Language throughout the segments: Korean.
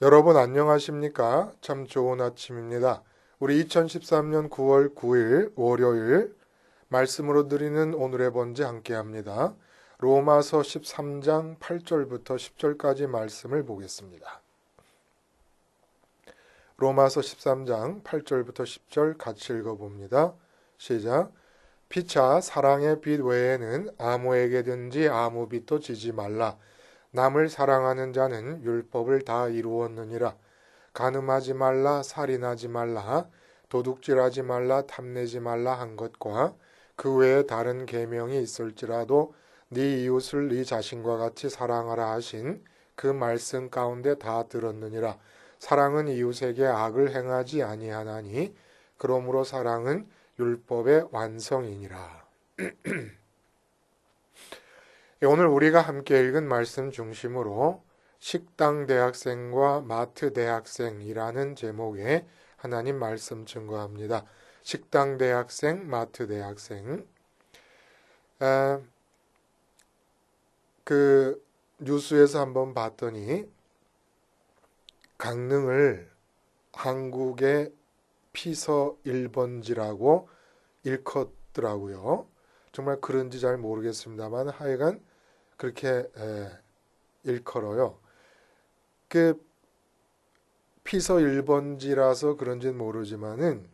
여러분 안녕하십니까? 참 좋은 아침입니다. 우리 2013년 9월 9일 월요일 말씀으로 드리는 오늘의 번제 함께 합니다. 로마서 13장 8절부터 10절까지 말씀을 보겠습니다. 로마서 13장 8절부터 10절 같이 읽어봅니다. 시작. 피차 사랑의 빛 외에는 아무에게든지 아무 빛도 지지 말라. 남을 사랑하는 자는 율법을 다 이루었느니라. 간음하지 말라, 살인하지 말라, 도둑질하지 말라, 탐내지 말라 한 것과 그 외에 다른 계명이 있을지라도 네 이웃을 네 자신과 같이 사랑하라 하신 그 말씀 가운데 다 들었느니라. 사랑은 이웃에게 악을 행하지 아니하나니 그러므로 사랑은 율법의 완성이니라. 오늘 우리가 함께 읽은 말씀 중심으로 식당 대학생과 마트 대학생이라는 제목의 하나님 말씀 증거합니다. 식당 대학생, 마트 대학생. 그 뉴스에서 한번 봤더니 강릉을 한국의 피서 1번지라고 일컫더라고요. 정말 그런지 잘 모르겠습니다만 하여간 그렇게 일컬어요. 그 피서 1번지라서 그런지는 모르지만은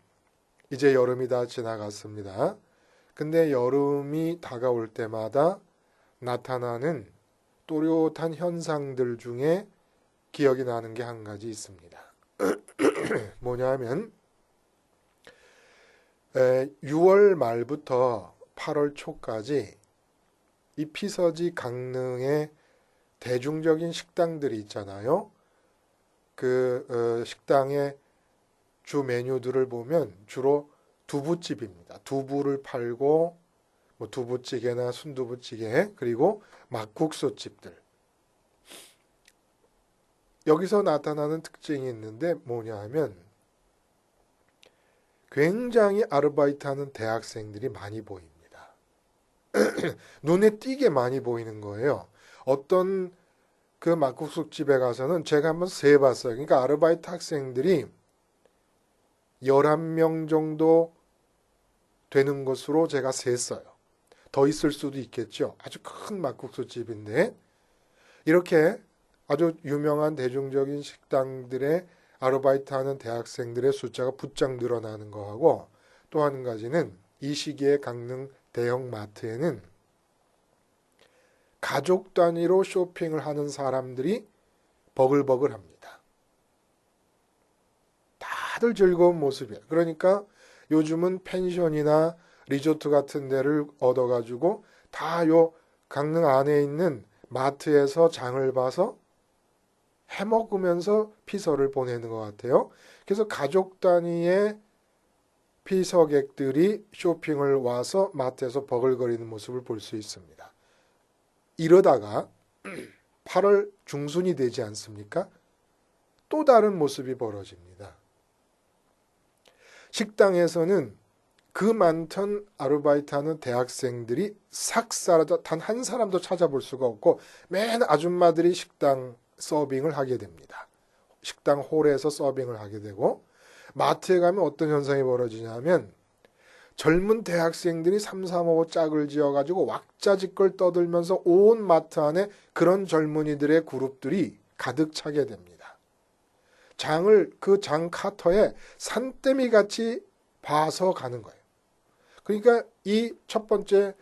이제 여름이 다 지나갔습니다. 근데 여름이 다가올 때마다 나타나는 또렷한 현상들 중에 기억이 나는 게 한 가지 있습니다. 뭐냐면 6월 말부터 8월 초까지 이 피서지 강릉의 대중적인 식당들이 있잖아요. 그 식당의 주 메뉴들을 보면 주로 두부집입니다. 두부를 팔고 뭐 두부찌개나 순두부찌개 그리고 막국수집들. 여기서 나타나는 특징이 있는데 뭐냐 하면 굉장히 아르바이트하는 대학생들이 많이 보입니다. 눈에 띄게 많이 보이는 거예요. 어떤 그 막국수집에 가서는 제가 한번 세봤어요. 그러니까 아르바이트 학생들이 11명 정도 되는 것으로 제가 셌어요. 더 있을 수도 있겠죠. 아주 큰 막국수집인데 이렇게 아주 유명한 대중적인 식당들의 아르바이트하는 대학생들의 숫자가 부쩍 늘어나는 거하고 또 한 가지는 이 시기에 강릉 대형 마트에는 가족 단위로 쇼핑을 하는 사람들이 버글버글합니다. 다들 즐거운 모습이에요. 그러니까 요즘은 펜션이나 리조트 같은 데를 얻어가지고 다 요 강릉 안에 있는 마트에서 장을 봐서 해먹으면서 피서를 보내는 것 같아요. 그래서 가족 단위의 피서객들이 쇼핑을 와서 마트에서 버글거리는 모습을 볼 수 있습니다. 이러다가 8월 중순이 되지 않습니까? 또 다른 모습이 벌어집니다. 식당에서는 그 많던 아르바이트하는 대학생들이 싹 사라져 단 한 사람도 찾아볼 수가 없고 맨 아줌마들이 식당 서빙을 하게 됩니다. 식당 홀에서 서빙을 하게 되고 마트에 가면 어떤 현상이 벌어지냐면 젊은 대학생들이 삼삼오오 짝을 지어가지고 왁자지껄 떠들면서 온 마트 안에 그런 젊은이들의 그룹들이 가득 차게 됩니다. 장을 그 장 카터에 산더미 같이 봐서 가는 거예요. 그러니까 이 첫 번째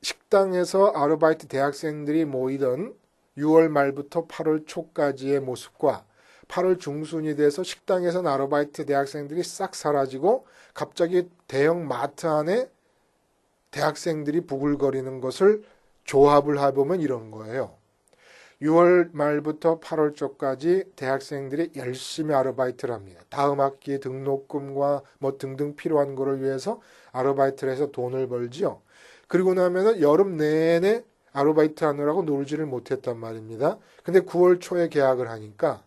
식당에서 아르바이트 대학생들이 모이던 6월 말부터 8월 초까지의 모습과 8월 중순이 돼서 식당에서 아르바이트 대학생들이 싹 사라지고 갑자기 대형 마트 안에 대학생들이 부글거리는 것을 조합을 해보면 이런 거예요. 6월 말부터 8월 초까지 대학생들이 열심히 아르바이트를 합니다. 다음 학기 등록금과 뭐 등등 필요한 거를 위해서 아르바이트를 해서 돈을 벌지요. 그리고 나면은 여름 내내 아르바이트 하느라고 놀지를 못했단 말입니다. 근데 9월 초에 계약을 하니까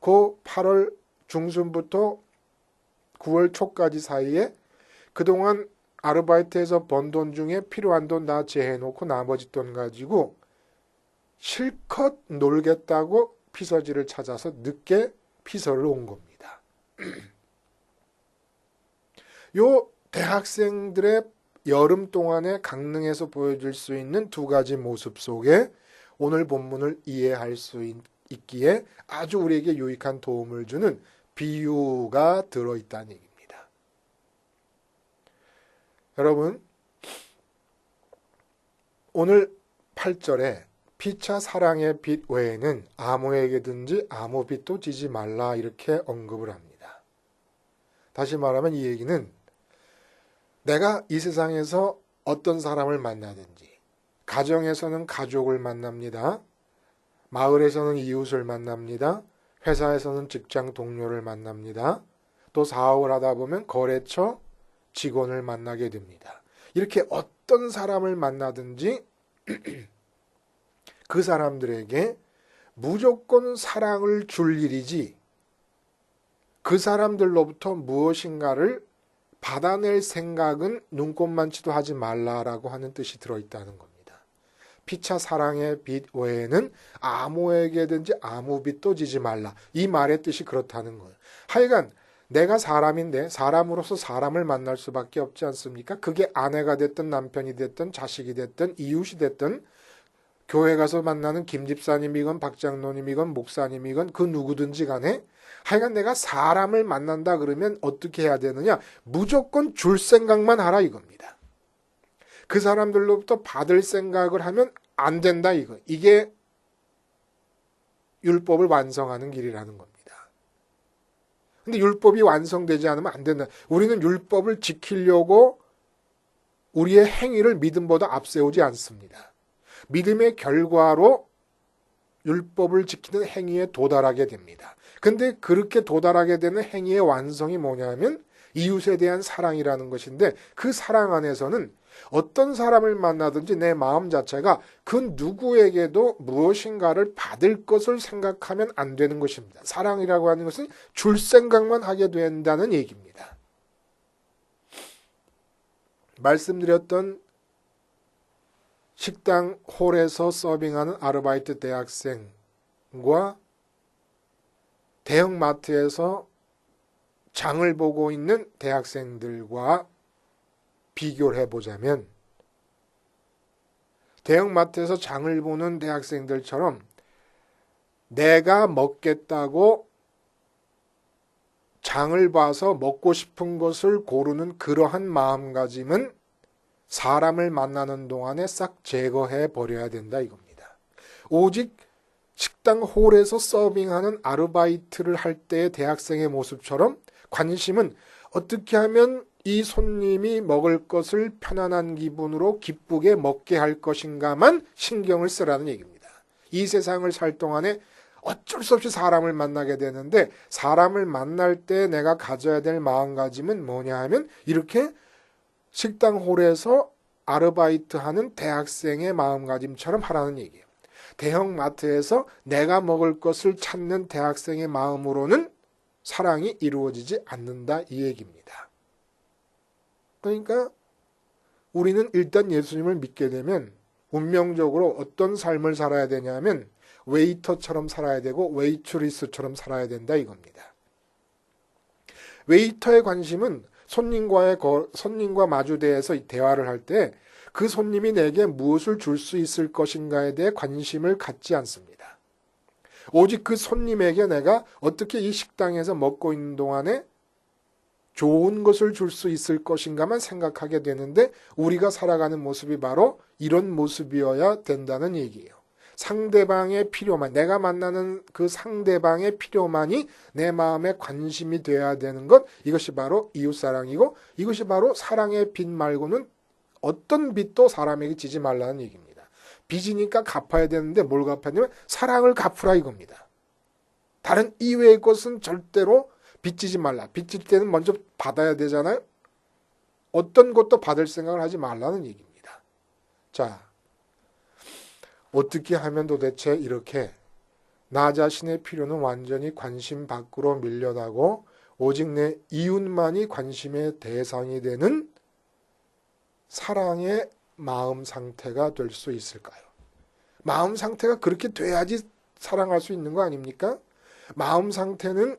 그 8월 중순부터 9월 초까지 사이에 그동안 아르바이트에서 번 돈 중에 필요한 돈 다 제해놓고 나머지 돈 가지고 실컷 놀겠다고 피서지를 찾아서 늦게 피서를 온 겁니다. 요 대학생들의 여름 동안에 강릉에서 보여줄 수 있는 두 가지 모습 속에 오늘 본문을 이해할 수 있기에 아주 우리에게 유익한 도움을 주는 비유가 들어있다는 얘기입니다. 여러분, 오늘 8절에 피차 사랑의 빚 외에는 아무에게든지 아무 빚도 지지 말라 이렇게 언급을 합니다. 다시 말하면 이 얘기는 내가 이 세상에서 어떤 사람을 만나든지 가정에서는 가족을 만납니다. 마을에서는 이웃을 만납니다. 회사에서는 직장 동료를 만납니다. 또 사업을 하다 보면 거래처 직원을 만나게 됩니다. 이렇게 어떤 사람을 만나든지 그 사람들에게 무조건 사랑을 줄 일이지 그 사람들로부터 무엇인가를 받아낼 생각은 눈꼽만치도 하지 말라라고 하는 뜻이 들어있다는 겁니다. 피차 사랑의 빚 외에는 아무에게든지 아무 빚도 지지 말라. 이 말의 뜻이 그렇다는 거예요. 하여간 내가 사람인데 사람으로서 사람을 만날 수밖에 없지 않습니까? 그게 아내가 됐든 남편이 됐든 자식이 됐든 이웃이 됐든 교회 가서 만나는 김 집사님이건 박장로님이건 목사님이건 그 누구든지 간에 하여간 내가 사람을 만난다 그러면 어떻게 해야 되느냐? 무조건 줄 생각만 하라 이겁니다. 그 사람들로부터 받을 생각을 하면 안 된다 이거. 이게 율법을 완성하는 길이라는 겁니다. 근데 율법이 완성되지 않으면 안 된다. 우리는 율법을 지키려고 우리의 행위를 믿음보다 앞세우지 않습니다. 믿음의 결과로 율법을 지키는 행위에 도달하게 됩니다. 근데 그렇게 도달하게 되는 행위의 완성이 뭐냐면 이웃에 대한 사랑이라는 것인데 그 사랑 안에서는 어떤 사람을 만나든지 내 마음 자체가 그 누구에게도 무엇인가를 받을 것을 생각하면 안 되는 것입니다. 사랑이라고 하는 것은 줄 생각만 하게 된다는 얘기입니다. 말씀드렸던 식당 홀에서 서빙하는 아르바이트 대학생과 대형마트에서 장을 보고 있는 대학생들과 비교를 해보자면 대형마트에서 장을 보는 대학생들처럼 내가 먹겠다고 장을 봐서 먹고 싶은 것을 고르는 그러한 마음가짐은 사람을 만나는 동안에 싹 제거해 버려야 된다 이겁니다. 오직 식당 홀에서 서빙하는 아르바이트를 할 때의 대학생의 모습처럼 관심은 어떻게 하면 이 손님이 먹을 것을 편안한 기분으로 기쁘게 먹게 할 것인가만 신경을 쓰라는 얘기입니다. 이 세상을 살 동안에 어쩔 수 없이 사람을 만나게 되는데 사람을 만날 때 내가 가져야 될 마음가짐은 뭐냐 하면 이렇게 식당 홀에서 아르바이트하는 대학생의 마음가짐처럼 하라는 얘기예요. 대형마트에서 내가 먹을 것을 찾는 대학생의 마음으로는 사랑이 이루어지지 않는다 이 얘기입니다. 그러니까 우리는 일단 예수님을 믿게 되면 운명적으로 어떤 삶을 살아야 되냐면 웨이터처럼 살아야 되고 웨이트리스처럼 살아야 된다 이겁니다. 웨이터의 관심은 손님과 마주대해서 대화를 할 때 그 손님이 내게 무엇을 줄 수 있을 것인가에 대해 관심을 갖지 않습니다. 오직 그 손님에게 내가 어떻게 이 식당에서 먹고 있는 동안에 좋은 것을 줄 수 있을 것인가만 생각하게 되는데 우리가 살아가는 모습이 바로 이런 모습이어야 된다는 얘기예요. 상대방의 필요만, 내가 만나는 그 상대방의 필요만이 내 마음에 관심이 돼야 되는 것, 이것이 바로 이웃사랑이고 이것이 바로 사랑의 빚 말고는 어떤 빚도 사람에게 지지 말라는 얘기입니다. 빚이니까 갚아야 되는데 뭘 갚아야 되냐면 사랑을 갚으라 이겁니다. 다른 이외의 것은 절대로 빚지지 말라. 빚질 때는 먼저 받아야 되잖아요. 어떤 것도 받을 생각을 하지 말라는 얘기입니다. 자, 어떻게 하면 도대체 이렇게 나 자신의 필요는 완전히 관심 밖으로 밀려나고 오직 내 이웃만이 관심의 대상이 되는 사랑의 마음 상태가 될 수 있을까요? 마음 상태가 그렇게 돼야지 사랑할 수 있는 거 아닙니까? 마음 상태는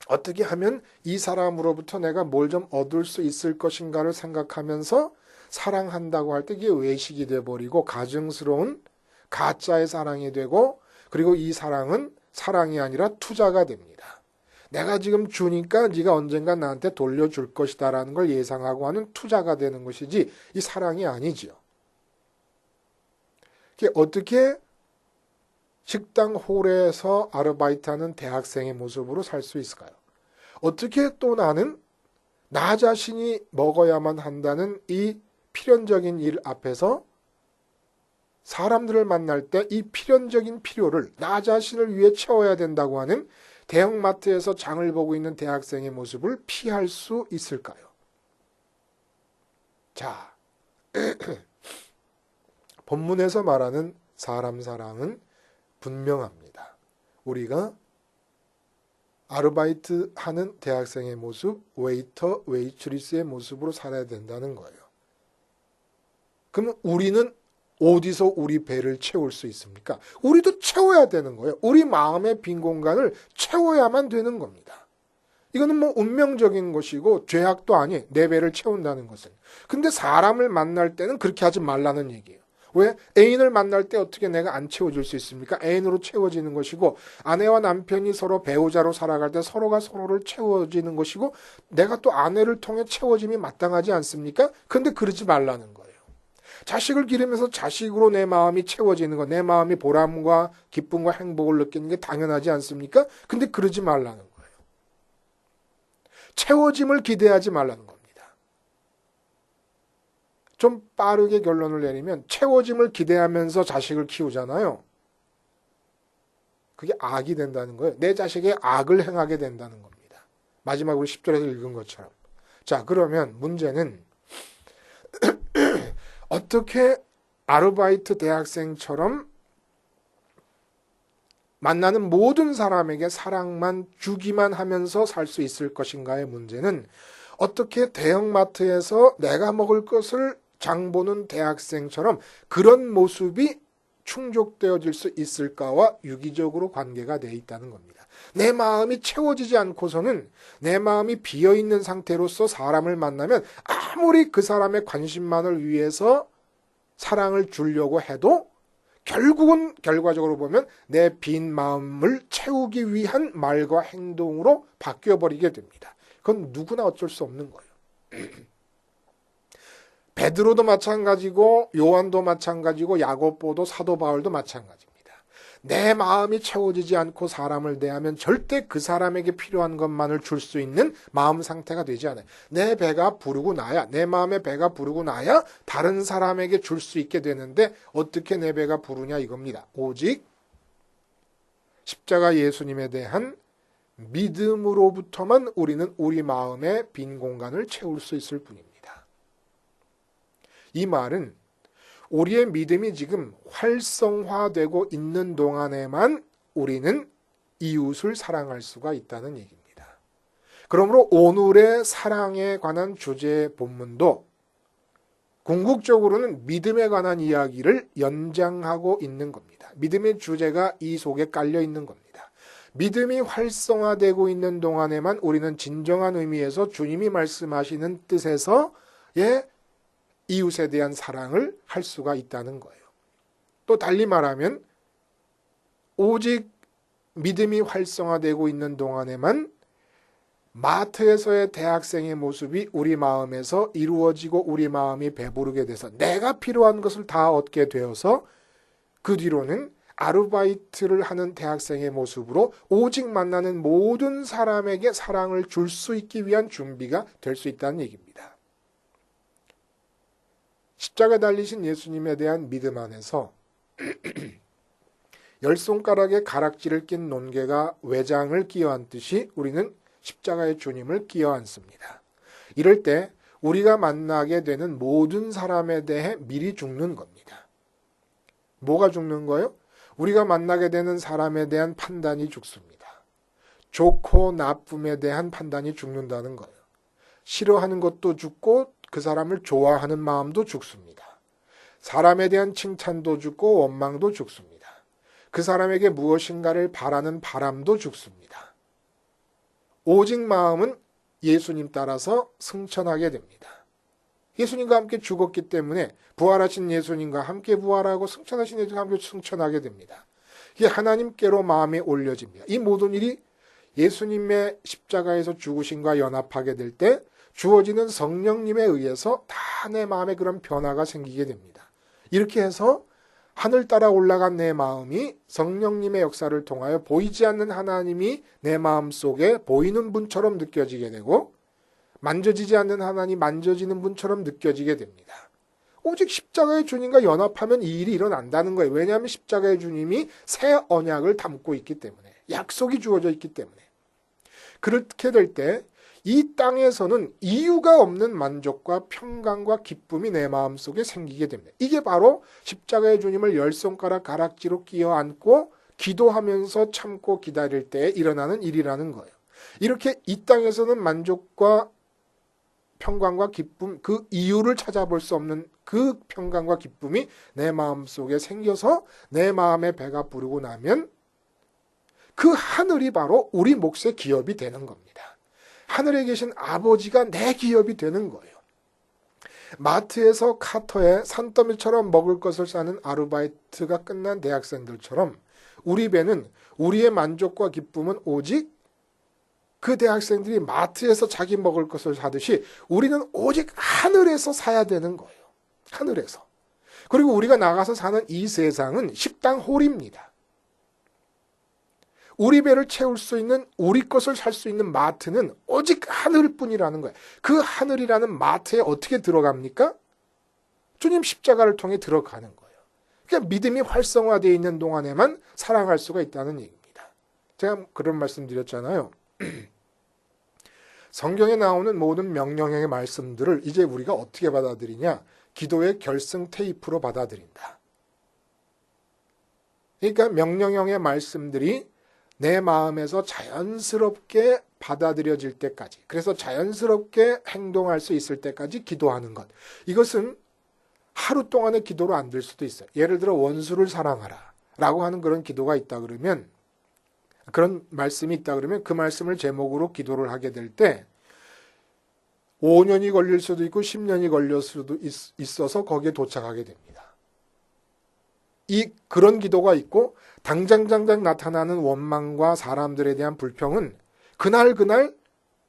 어떻게 하면 이 사람으로부터 내가 뭘 좀 얻을 수 있을 것인가를 생각하면서 사랑한다고 할 때 이게 외식이 돼버리고 가증스러운 가짜의 사랑이 되고, 그리고 이 사랑은 사랑이 아니라 투자가 됩니다. 내가 지금 주니까 네가 언젠가 나한테 돌려줄 것이다라는 걸 예상하고 하는 투자가 되는 것이지 이 사랑이 아니지요. 어떻게 식당 홀에서 아르바이트하는 대학생의 모습으로 살 수 있을까요? 어떻게 또 나는 나 자신이 먹어야만 한다는 이 필연적인 일 앞에서 사람들을 만날 때 이 필연적인 필요를 나 자신을 위해 채워야 된다고 하는 대형마트에서 장을 보고 있는 대학생의 모습을 피할 수 있을까요? 자, 본문에서 말하는 사람 사랑은 분명합니다. 우리가 아르바이트 하는 대학생의 모습, 웨이터, 웨이트리스의 모습으로 살아야 된다는 거예요. 그럼 우리는 어디서 우리 배를 채울 수 있습니까? 우리도 채워야 되는 거예요. 우리 마음의 빈 공간을 채워야만 되는 겁니다. 이거는 뭐 운명적인 것이고 죄악도 아니에요. 내 배를 채운다는 것은. 근데 사람을 만날 때는 그렇게 하지 말라는 얘기예요. 왜? 애인을 만날 때 어떻게 내가 안 채워줄 수 있습니까? 애인으로 채워지는 것이고, 아내와 남편이 서로 배우자로 살아갈 때 서로가 서로를 채워지는 것이고, 내가 또 아내를 통해 채워짐이 마땅하지 않습니까? 근데 그러지 말라는 거예요. 자식을 기르면서 자식으로 내 마음이 채워지는 거, 내 마음이 보람과 기쁨과 행복을 느끼는 게 당연하지 않습니까? 근데 그러지 말라는 거예요. 채워짐을 기대하지 말라는 겁니다. 좀 빠르게 결론을 내리면 채워짐을 기대하면서 자식을 키우잖아요. 그게 악이 된다는 거예요. 내 자식의 악을 행하게 된다는 겁니다. 마지막으로 10절에서 읽은 것처럼. 자, 그러면 문제는 어떻게 아르바이트 대학생처럼 만나는 모든 사람에게 사랑만 주기만 하면서 살 수 있을 것인가의 문제는, 어떻게 대형마트에서 내가 먹을 것을 장 보는 대학생처럼 그런 모습이 충족되어질 수 있을까와 유기적으로 관계가 되어 있다는 겁니다. 내 마음이 채워지지 않고서는, 내 마음이 비어있는 상태로서 사람을 만나면 아무리 그 사람의 관심만을 위해서 사랑을 주려고 해도 결국은 결과적으로 보면 내 빈 마음을 채우기 위한 말과 행동으로 바뀌어버리게 됩니다. 그건 누구나 어쩔 수 없는 거예요. 베드로도 마찬가지고 요한도 마찬가지고 야고보도 사도 바울도 마찬가지입니다. 내 마음이 채워지지 않고 사람을 대하면 절대 그 사람에게 필요한 것만을 줄 수 있는 마음 상태가 되지 않아요. 내 배가 부르고 나야, 내 마음의 배가 부르고 나야 다른 사람에게 줄 수 있게 되는데, 어떻게 내 배가 부르냐 이겁니다. 오직 십자가 예수님에 대한 믿음으로부터만 우리는 우리 마음의 빈 공간을 채울 수 있을 뿐입니다. 이 말은 우리의 믿음이 지금 활성화되고 있는 동안에만 우리는 이웃을 사랑할 수가 있다는 얘기입니다. 그러므로 오늘의 사랑에 관한 주제의 본문도 궁극적으로는 믿음에 관한 이야기를 연장하고 있는 겁니다. 믿음의 주제가 이 속에 깔려 있는 겁니다. 믿음이 활성화되고 있는 동안에만 우리는 진정한 의미에서 주님이 말씀하시는 뜻에서의 이웃에 대한 사랑을 할 수가 있다는 거예요. 또 달리 말하면 오직 믿음이 활성화되고 있는 동안에만 마트에서의 대학생의 모습이 우리 마음에서 이루어지고 우리 마음이 배부르게 돼서 내가 필요한 것을 다 얻게 되어서 그 뒤로는 아르바이트를 하는 대학생의 모습으로 오직 만나는 모든 사람에게 사랑을 줄 수 있기 위한 준비가 될 수 있다는 얘기입니다. 십자가에 달리신 예수님에 대한 믿음 안에서 열 손가락에 가락지를 낀 논개가 외장을 끼어안듯이 우리는 십자가의 주님을 끼어안습니다. 이럴 때 우리가 만나게 되는 모든 사람에 대해 미리 죽는 겁니다. 뭐가 죽는 거예요? 우리가 만나게 되는 사람에 대한 판단이 죽습니다. 좋고 나쁨에 대한 판단이 죽는다는 거예요. 싫어하는 것도 죽고 그 사람을 좋아하는 마음도 죽습니다. 사람에 대한 칭찬도 죽고 원망도 죽습니다. 그 사람에게 무엇인가를 바라는 바람도 죽습니다. 오직 마음은 예수님 따라서 승천하게 됩니다. 예수님과 함께 죽었기 때문에 부활하신 예수님과 함께 부활하고 승천하신 예수님과 함께 승천하게 됩니다. 이게 하나님께로 마음이 올려집니다. 이 모든 일이 예수님의 십자가에서 죽으심과 연합하게 될 때 주어지는 성령님에 의해서 다 내 마음에 그런 변화가 생기게 됩니다. 이렇게 해서 하늘 따라 올라간 내 마음이 성령님의 역사를 통하여 보이지 않는 하나님이 내 마음 속에 보이는 분처럼 느껴지게 되고 만져지지 않는 하나님 만져지는 분처럼 느껴지게 됩니다. 오직 십자가의 주님과 연합하면 이 일이 일어난다는 거예요. 왜냐하면 십자가의 주님이 새 언약을 담고 있기 때문에, 약속이 주어져 있기 때문에. 그렇게 될 때 이 땅에서는 이유가 없는 만족과 평강과 기쁨이 내 마음속에 생기게 됩니다. 이게 바로 십자가의 주님을 열 손가락 가락지로 끼어 안고 기도하면서 참고 기다릴 때 일어나는 일이라는 거예요. 이렇게 이 땅에서는 만족과 평강과 기쁨, 그 이유를 찾아볼 수 없는 그 평강과 기쁨이 내 마음속에 생겨서 내 마음에 배가 부르고 나면 그 하늘이 바로 우리 몫의 기업이 되는 겁니다. 하늘에 계신 아버지가 내 기업이 되는 거예요. 마트에서 카터에 산더미처럼 먹을 것을 싸는 아르바이트가 끝난 대학생들처럼 우리 배는 우리의 만족과 기쁨은 오직 그 대학생들이 마트에서 자기 먹을 것을 사듯이 우리는 오직 하늘에서 사야 되는 거예요. 하늘에서. 그리고 우리가 나가서 사는 이 세상은 식당 홀입니다. 우리 배를 채울 수 있는 우리 것을 살 수 있는 마트는 오직 하늘뿐이라는 거예요. 그 하늘이라는 마트에 어떻게 들어갑니까? 주님 십자가를 통해 들어가는 거예요. 그러니까 믿음이 활성화되어 있는 동안에만 사랑할 수가 있다는 얘기입니다. 제가 그런 말씀 드렸잖아요. 성경에 나오는 모든 명령형의 말씀들을 이제 우리가 어떻게 받아들이냐? 기도의 결승 테이프로 받아들인다. 그러니까 명령형의 말씀들이 내 마음에서 자연스럽게 받아들여질 때까지, 그래서 자연스럽게 행동할 수 있을 때까지 기도하는 것. 이것은 하루 동안의 기도로 안 될 수도 있어요. 예를 들어 원수를 사랑하라 라고 하는 그런 기도가 있다 그러면, 그런 말씀이 있다 그러면 그 말씀을 제목으로 기도를 하게 될 때 5년이 걸릴 수도 있고 10년이 걸릴 수도 있어서 거기에 도착하게 됩니다. 그런 기도가 있고 당장 나타나는 원망과 사람들에 대한 불평은 그날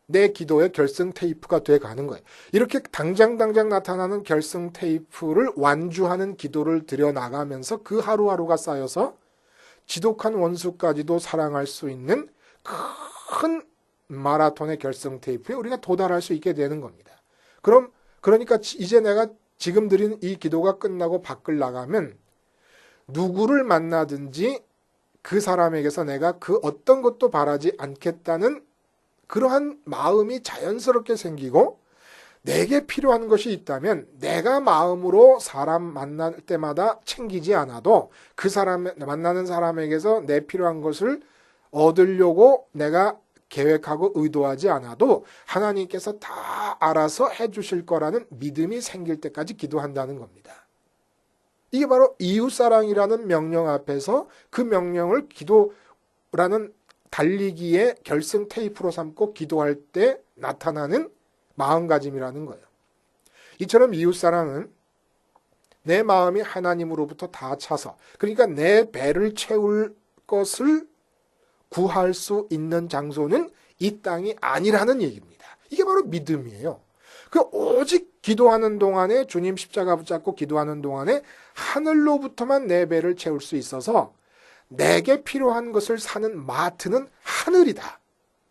내 기도의 결승 테이프가 돼 가는 거예요. 이렇게 당장 나타나는 결승 테이프를 완주하는 기도를 드려나가면서 그 하루하루가 쌓여서 지독한 원수까지도 사랑할 수 있는 큰 마라톤의 결승 테이프에 우리가 도달할 수 있게 되는 겁니다. 그러니까 이제 내가 지금 드린 이 기도가 끝나고 밖을 나가면 누구를 만나든지 그 사람에게서 내가 그 어떤 것도 바라지 않겠다는 그러한 마음이 자연스럽게 생기고, 내게 필요한 것이 있다면 내가 마음으로 사람 만날 때마다 챙기지 않아도 그 사람 만나는 사람에게서 내 필요한 것을 얻으려고 내가 계획하고 의도하지 않아도 하나님께서 다 알아서 해주실 거라는 믿음이 생길 때까지 기도한다는 겁니다. 이게 바로 이웃사랑이라는 명령 앞에서 그 명령을 기도라는 달리기의 결승 테이프로 삼고 기도할 때 나타나는 마음가짐이라는 거예요. 이처럼 이웃사랑은 내 마음이 하나님으로부터 다 차서, 그러니까 내 배를 채울 것을 구할 수 있는 장소는 이 땅이 아니라는 얘기입니다. 이게 바로 믿음이에요. 오직 기도하는 동안에, 주님 십자가 붙잡고 기도하는 동안에 하늘로부터만 내 배를 채울 수 있어서 내게 필요한 것을 사는 마트는 하늘이다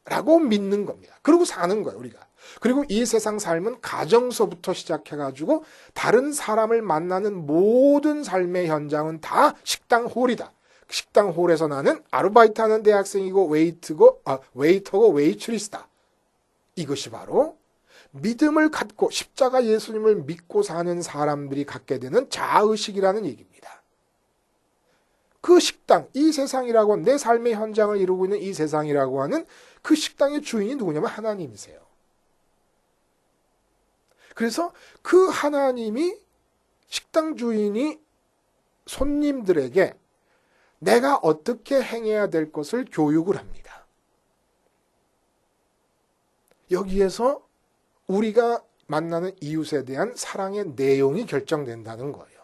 라고 믿는 겁니다. 그리고 사는 거예요, 우리가. 그리고 이 세상 삶은 가정서부터 시작해가지고 다른 사람을 만나는 모든 삶의 현장은 다 식당 홀이다. 식당 홀에서 나는 아르바이트하는 대학생이고 웨이터고 웨이트리스다. 이것이 바로 믿음을 갖고 십자가 예수님을 믿고 사는 사람들이 갖게 되는 자아의식이라는 얘기입니다. 그 식당, 이 세상이라고 내 삶의 현장을 이루고 있는 이 세상이라고 하는 그 식당의 주인이 누구냐면 하나님이세요. 그래서 그 하나님이, 식당 주인이 손님들에게 내가 어떻게 행해야 될 것을 교육을 합니다. 여기에서 우리가 만나는 이웃에 대한 사랑의 내용이 결정된다는 거예요.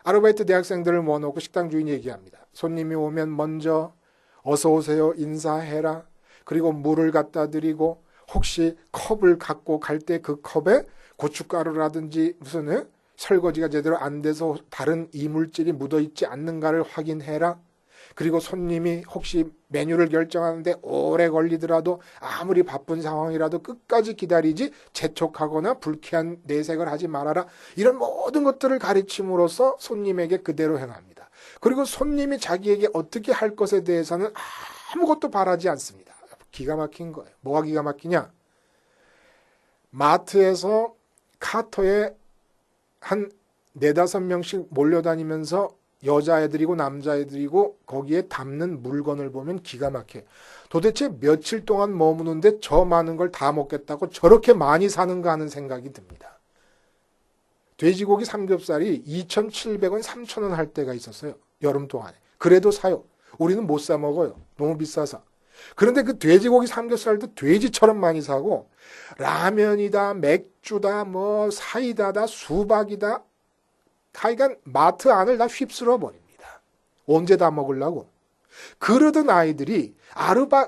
아르바이트 대학생들을 모아놓고 식당 주인이 얘기합니다. 손님이 오면 먼저 어서 오세요 인사해라. 그리고 물을 갖다 드리고 혹시 컵을 갖고 갈 때 그 컵에 고춧가루라든지 무슨 설거지가 제대로 안 돼서 다른 이물질이 묻어있지 않는가를 확인해라. 그리고 손님이 혹시 메뉴를 결정하는데 오래 걸리더라도 아무리 바쁜 상황이라도 끝까지 기다리지 재촉하거나 불쾌한 내색을 하지 말아라. 이런 모든 것들을 가르침으로써 손님에게 그대로 행합니다. 그리고 손님이 자기에게 어떻게 할 것에 대해서는 아무것도 바라지 않습니다. 기가 막힌 거예요. 뭐가 기가 막히냐? 마트에서 카터에 한 4-5명씩 몰려다니면서 여자애들이고 남자애들이고 거기에 담는 물건을 보면 기가 막혀. 도대체 며칠 동안 머무는데 저 많은 걸 다 먹겠다고 저렇게 많이 사는가 하는 생각이 듭니다. 돼지고기 삼겹살이 2,700원, 3,000원 할 때가 있었어요. 여름 동안에. 그래도 사요. 우리는 못 사 먹어요. 너무 비싸서. 그런데 그 돼지고기 삼겹살도 돼지처럼 많이 사고 라면이다, 맥주다, 뭐 사이다다, 수박이다. 하여간 마트 안을 다 휩쓸어 버립니다. 언제 다 먹으려고. 그러던 아이들이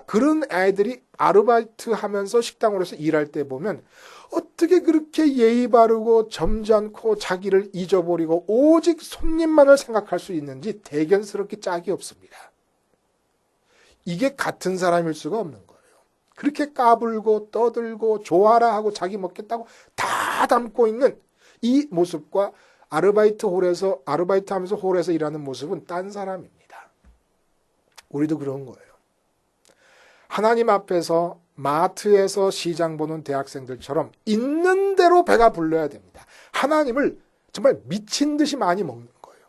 그런 아이들이 아르바이트 하면서 식당으로서 일할 때 보면 어떻게 그렇게 예의 바르고 점잖고 자기를 잊어버리고 오직 손님만을 생각할 수 있는지 대견스럽게 짝이 없습니다. 이게 같은 사람일 수가 없는 거예요. 그렇게 까불고 떠들고 좋아라 하고 자기 먹겠다고 다 담고 있는 이 모습과 아르바이트 하면서 홀에서 일하는 모습은 딴 사람입니다. 우리도 그런 거예요. 하나님 앞에서 마트에서 시장 보는 대학생들처럼 있는 대로 배가 불러야 됩니다. 하나님을 정말 미친 듯이 많이 먹는 거예요.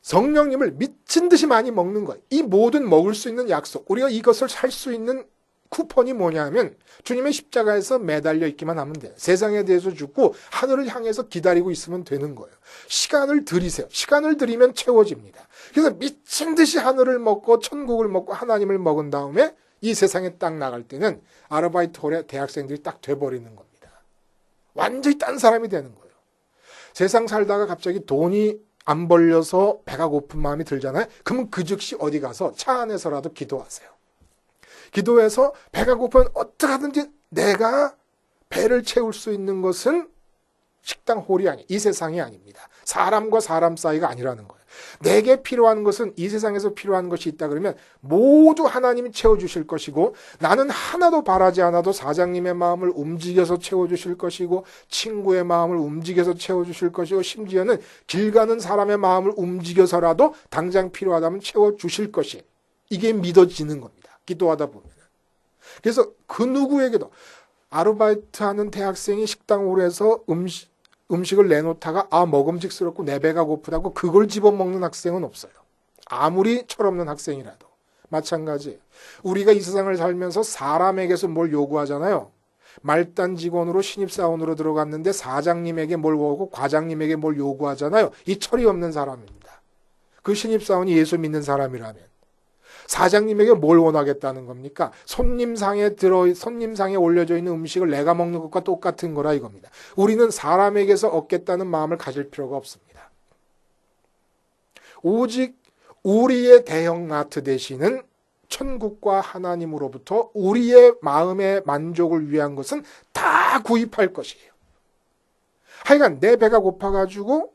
성령님을 미친 듯이 많이 먹는 거예요. 이 모든 먹을 수 있는 약속, 우리가 이것을 살 수 있는 쿠폰이 뭐냐면 주님의 십자가에서 매달려 있기만 하면 돼요. 세상에 대해서 죽고 하늘을 향해서 기다리고 있으면 되는 거예요. 시간을 들이세요. 시간을 들이면 채워집니다. 그래서 미친 듯이 하늘을 먹고 천국을 먹고 하나님을 먹은 다음에 이 세상에 딱 나갈 때는 아르바이트 홀에 대학생들이 딱 돼버리는 겁니다. 완전히 딴 사람이 되는 거예요. 세상 살다가 갑자기 돈이 안 벌려서 배가 고픈 마음이 들잖아요. 그러면 그 즉시 어디 가서 차 안에서라도 기도하세요. 기도해서 배가 고프면 어떻게든지 내가 배를 채울 수 있는 것은 식당 홀이 아니, 이 세상이 아닙니다. 사람과 사람 사이가 아니라는 거예요. 내게 필요한 것은 이 세상에서 필요한 것이 있다 그러면 모두 하나님이 채워주실 것이고 나는 하나도 바라지 않아도 사장님의 마음을 움직여서 채워주실 것이고 친구의 마음을 움직여서 채워주실 것이고 심지어는 길 가는 사람의 마음을 움직여서라도 당장 필요하다면 채워주실 것이 이게 믿어지는 겁니다. 기도하다 보면. 그래서 그 누구에게도 아르바이트하는 대학생이 식당 홀에서 음식을 내놓다가 먹음직스럽고 내 배가 고프다고 그걸 집어먹는 학생은 없어요. 아무리 철없는 학생이라도. 마찬가지예요. 우리가 이 세상을 살면서 사람에게서 뭘 요구하잖아요. 말단 직원으로 신입사원으로 들어갔는데 사장님에게 뭘 오고 과장님에게 뭘 요구하잖아요. 이 철이 없는 사람입니다. 그 신입사원이 예수 믿는 사람이라면 사장님에게 뭘 원하겠다는 겁니까? 손님상에 올려져 있는 음식을 내가 먹는 것과 똑같은 거라 이겁니다. 우리는 사람에게서 얻겠다는 마음을 가질 필요가 없습니다. 오직 우리의 대형마트 대신은 천국과 하나님으로부터 우리의 마음의 만족을 위한 것은 다 구입할 것이에요. 하여간 내 배가 고파가지고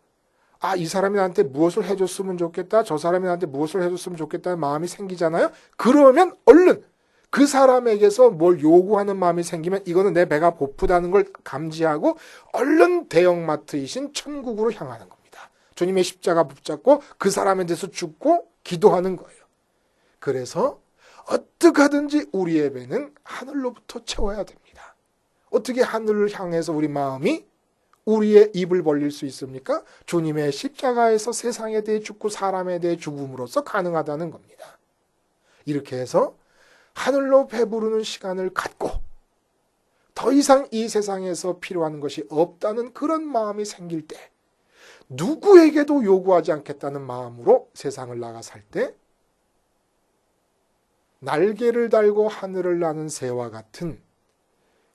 이 사람이 나한테 무엇을 해줬으면 좋겠다. 저 사람이 나한테 무엇을 해줬으면 좋겠다는 마음이 생기잖아요. 그러면 얼른 그 사람에게서 뭘 요구하는 마음이 생기면 이거는 내 배가 고프다는 걸 감지하고 얼른 대형마트이신 천국으로 향하는 겁니다. 주님의 십자가 붙잡고 그 사람에 대해서 죽고 기도하는 거예요. 그래서 어떻게 하든지 우리의 배는 하늘로부터 채워야 됩니다. 어떻게 하늘을 향해서 우리 마음이 우리의 입을 벌릴 수 있습니까? 주님의 십자가에서 세상에 대해 죽고 사람에 대해 죽음으로써 가능하다는 겁니다. 이렇게 해서 하늘로 배부르는 시간을 갖고 더 이상 이 세상에서 필요한 것이 없다는 그런 마음이 생길 때 누구에게도 요구하지 않겠다는 마음으로 세상을 나가 살 때 날개를 달고 하늘을 나는 새와 같은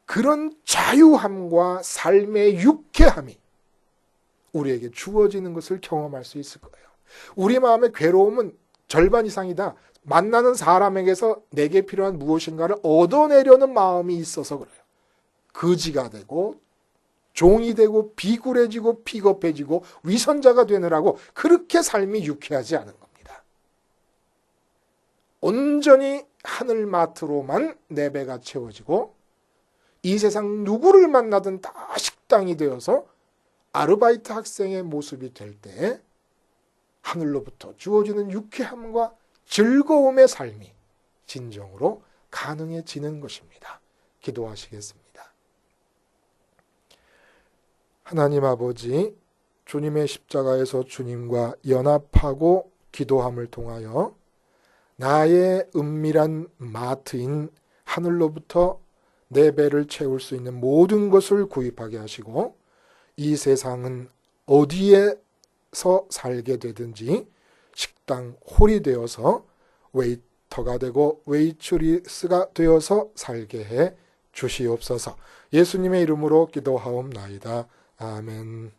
그런 자유함과 삶의 유쾌함이 우리에게 주어지는 것을 경험할 수 있을 거예요. 우리 마음의 괴로움은 절반 이상이다. 만나는 사람에게서 내게 필요한 무엇인가를 얻어내려는 마음이 있어서 그래요. 거지가 되고 종이 되고 비굴해지고 비겁해지고 위선자가 되느라고 그렇게 삶이 유쾌하지 않은 겁니다. 온전히 하늘마트로만 내 배가 채워지고 이 세상 누구를 만나든 다 식당이 되어서 아르바이트 학생의 모습이 될 때 하늘로부터 주어지는 유쾌함과 즐거움의 삶이 진정으로 가능해지는 것입니다. 기도하시겠습니다. 하나님 아버지, 주님의 십자가에서 주님과 연합하고 기도함을 통하여 나의 은밀한 마트인 하늘로부터 내 배를 채울 수 있는 모든 것을 구입하게 하시고 이 세상은 어디에서 살게 되든지 식당 홀이 되어서 웨이터가 되고 웨이트리스가 되어서 살게 해 주시옵소서. 예수님의 이름으로 기도하옵나이다. 아멘.